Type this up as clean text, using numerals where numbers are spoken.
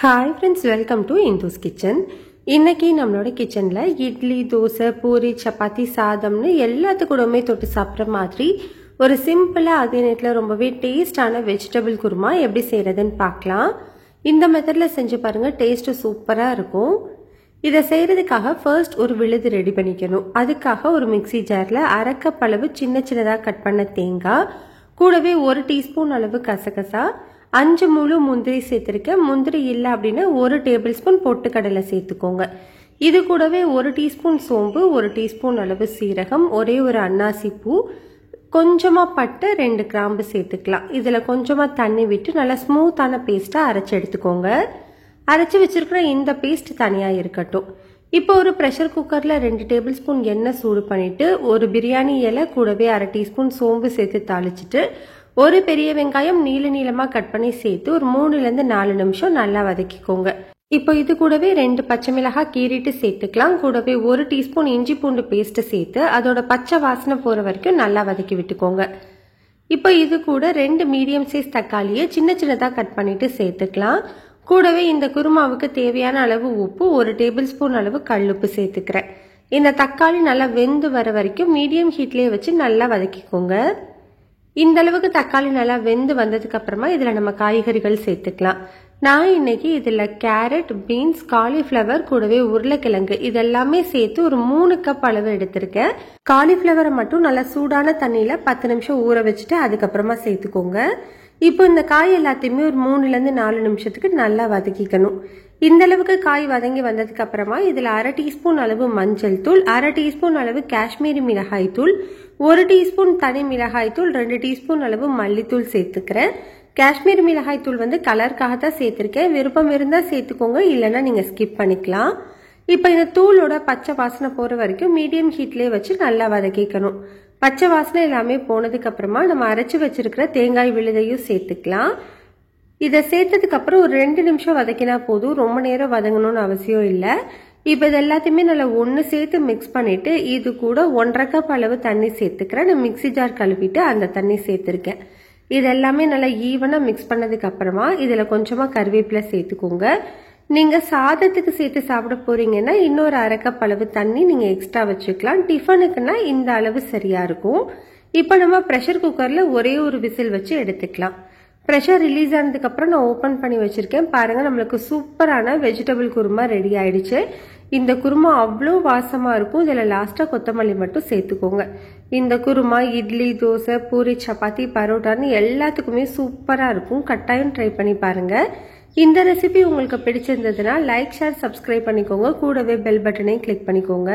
Hi friends, welcome to Indu's Kitchen. இன்னைக்கு நம்மளோட கிச்சன்ல இட்லி, தோசை, பூரி, சப்பாத்தி, சாதம்னு எல்லாத்துக்கூடமே தொட்டு சாப்பிட்ற மாதிரி ஒரு சிம்பிளா அதே நேரத்தில் ரொம்பவே டேஸ்டான வெஜிடபிள் குருமா எப்படி செய்யறதுன்னு பார்க்கலாம். இந்த மெத்தட்ல செஞ்சு பாருங்க, டேஸ்ட் சூப்பரா இருக்கும். இதை செய்யறதுக்காக ஃபர்ஸ்ட் ஒரு விழுது ரெடி பண்ணிக்கணும். அதுக்காக ஒரு மிக்சி ஜார்ல அரை கப் அளவு சின்ன சின்னதாக கட் பண்ண தேங்காய், கூடவே 1 டீஸ்பூன் அளவு கசகசா, 5 முழு முந்திரி சேர்த்திருக்கேன். முந்திரி இல்லை அப்படின்னா 1 டேபிள் ஸ்பூன் பொட்டுக்கடலை சேர்த்துக்கோங்க. இது கூடவே 1 டீஸ்பூன் சோம்பு, 1 டீஸ்பூன் அளவு சீரகம், ஒரே ஒரு அன்னாசி பூ, கொஞ்சமாக பட்டை, 2 கிராம்பு சேர்த்துக்கலாம். இதில் கொஞ்சமாக தண்ணி விட்டு நல்லா ஸ்மூத்தான பேஸ்ட்டாக அரைச்சி எடுத்துக்கோங்க. அரைச்சி வச்சிருக்கிற இந்த பேஸ்ட் தனியாக இருக்கட்டும். இப்போ ஒரு ப்ரெஷர் குக்கரில் 2 டேபிள் ஸ்பூன் எண்ணெய் சூடு பண்ணிவிட்டு ஒரு பிரியாணி இலை கூடவே அரை டீஸ்பூன் சோம்பு சேர்த்து தாளிச்சிட்டு ஒரு பெரிய வெங்காயம் நீள நீளமாக கட் பண்ணி சேர்த்து ஒரு 3லேருந்து 4 நிமிஷம் நல்லா வதக்கிக்கோங்க. இப்போ இது கூடவே 2 பச்சை மிளகாய் கீறிட்டு சேர்த்துக்கலாம். கூடவே 1 டீஸ்பூன் இஞ்சி பூண்டு பேஸ்ட் சேர்த்து அதோட பச்சை வாசனை போகிற வரைக்கும் நல்லா வதக்கி விட்டுக்கோங்க. இப்போ இது கூட 2 மீடியம் சைஸ் தக்காளியை சின்ன சின்னதாக கட் பண்ணிட்டு சேர்த்துக்கலாம். கூடவே இந்த குருமாவுக்கு தேவையான அளவு உப்பு, 1 டேபிள் ஸ்பூன் அளவு கல்லுப்பு சேர்த்துக்கிறேன். இந்த தக்காளி நல்லா வெந்து வர வரைக்கும் மீடியம் ஹீட்லேயே வச்சு நல்லா வதக்கிக்கோங்க. இந்த அளவுக்கு தக்காளி நல்லா வெந்து வந்ததுக்கு அப்புறமா இதில் நம்ம காய்கறிகள் சேர்த்துக்கலாம். நான் இன்னைக்கு இதில் கேரட், பீன்ஸ், காலிஃப்ளவர் கூடவே உருளைக்கிழங்கு இதெல்லாமே சேர்த்து ஒரு 3 கப் அளவு எடுத்திருக்கேன். காலிஃப்ளவரை மட்டும் நல்லா சூடான தண்ணியில் 10 நிமிஷம் ஊற வச்சுட்டு அதுக்கப்புறமா சேர்த்துக்கோங்க. இப்போ இந்த காய் எல்லாத்தையுமே ஒரு 3லேருந்து 4 நிமிஷத்துக்கு நல்லா வதக்கிக்கணும். இந்த அளவுக்கு காய் வதங்கி வந்ததுக்கு அப்புறமா இதில் அரை டீஸ்பூன் அளவு மஞ்சள் தூள், அரை டீஸ்பூன் அளவு காஷ்மீரி மிளகாய் தூள், 1 டீஸ்பூன் தனி மிளகாய் தூள், 2 டீஸ்பூன் அளவு மல்லித்தூள் சேர்த்துக்கிறேன். காஷ்மீரி மிளகாய் தூள் கலருக்காக தான் சேர்த்துருக்கேன். விருப்பம் இருந்தால் சேர்த்துக்கோங்க, இல்லைன்னா நீங்கள் ஸ்கிப் பண்ணிக்கலாம். இப்போ இந்த தூளோட பச்சை வாசனை போகிற வரைக்கும் மீடியம் ஹீட்லேயே வச்சு நல்லா வதக்கிக்கணும். பச்சை வாசனை எல்லாமே போனதுக்கு அப்புறமா நம்ம அரைச்சி வச்சிருக்கிற தேங்காய் விழுதையும் சேர்த்துக்கலாம். இதை சேர்த்ததுக்கு அப்புறம் ஒரு 2 நிமிஷம் வதக்கினா போதும், ரொம்ப நேரம் வதங்கணும்னு அவசியம் இல்லை. இப்போ இது எல்லாத்தையுமே நல்லா ஒன்று சேர்த்து மிக்ஸ் பண்ணிட்டு இது கூட 1.5 கப் அளவு தண்ணி சேர்த்துக்கிறேன். நான் மிக்சி ஜார் கழுவிட்டு அந்த தண்ணி சேர்த்துருக்கேன். இது எல்லாமே நல்லா ஈவனாக மிக்ஸ் பண்ணதுக்கு அப்புறமா இதில் கொஞ்சமாக கருவேப்பிலை சேர்த்துக்கோங்க. நீங்கள் சாதத்துக்கு சேர்த்து சாப்பிட போறீங்கன்னா இன்னொரு அரை கப் அளவு தண்ணி நீங்கள் எக்ஸ்ட்ரா வச்சுக்கலாம். டிஃபனுக்குன்னா இந்த அளவு சரியாக இருக்கும். இப்போ நம்ம ப்ரெஷர் குக்கரில் ஒரே ஒரு விசில் வச்சு எடுத்துக்கலாம். ப்ரெஷர் ரிலீஸ் ஆனதுக்கப்புறம் நான் ஓப்பன் பண்ணி வச்சுருக்கேன். பாருங்கள், நம்மளுக்கு சூப்பரான வெஜிடபிள் குருமா ரெடி ஆயிடுச்சு. இந்த குருமா அவ்வளோ வாசமாக இருக்கும். இதில் லாஸ்ட்டாக கொத்தமல்லி மட்டும் சேர்த்துக்கோங்க. இந்த குருமா இட்லி, தோசை, பூரி, சப்பாத்தி, பரோட்டான்னு எல்லாத்துக்குமே சூப்பராக இருக்கும். கட்டாயம் ட்ரை பண்ணி பாருங்கள். இந்த ரெசிபி உங்களுக்கு பிடிச்சிருந்ததுன்னா லைக், ஷேர், சப்ஸ்கிரைப் பண்ணிக்கோங்க. கூடவே பெல் பட்டனையும் கிளிக் பண்ணிக்கோங்க.